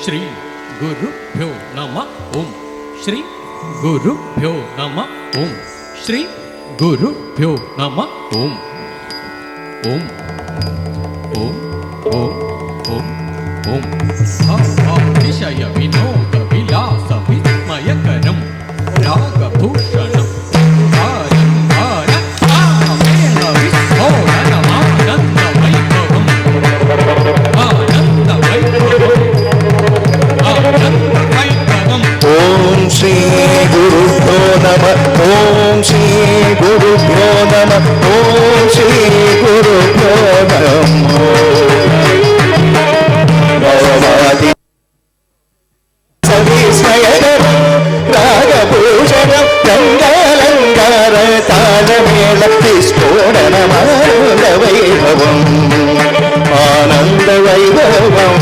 ಶ್ರೀ ಗುರುಭ್ಯೋ ನಮಃ ಓಂ ಶ್ರೀ ಗುರುಭ್ಯೋ ನಮಃ ಓಂ ಶ್ರೀ ಗುರುಭ್ಯೋ ನಮಃ ಓಂ ಓಂ ಓಂ ಓಂ ಓಂ ಓಂ ವಿಷಯ ವಿನೋದ ವಿಲಾಸ ವಿಸ್ಮಯಕರಂ ರಾಗಭೂಷಣಂ ಆಲಂಕಾರ ಆಮೇನ ವಿಸ್ಫೋಟನಮಾನಂದ ವೈಭವಂ ಆನಂದ ವೈಭವಂ ಆನಂದ ವೈಭವಂ. ಓಂ ಶ್ರೀ ಗುರುಭ್ಯೋ ನಮಃ ಓಂ ಶ್ರೀ ಗುರುಭ್ಯೋ ನಮಃ ಓಂ ಶ್ರೀ ಗುರುಭ್ಯೋ ನಮಃ. ಸವಿಸ್ಮಯಕರಂ ರಾಗಭೂಷಣಂ ರಂಗಾಲಂಕಾರ ತಾಳಮೇಳ ವಿಸ್ಫೋಟನಮಾನಂದ ವೈಭವಂ ಆನಂದ ವೈಭವಂ.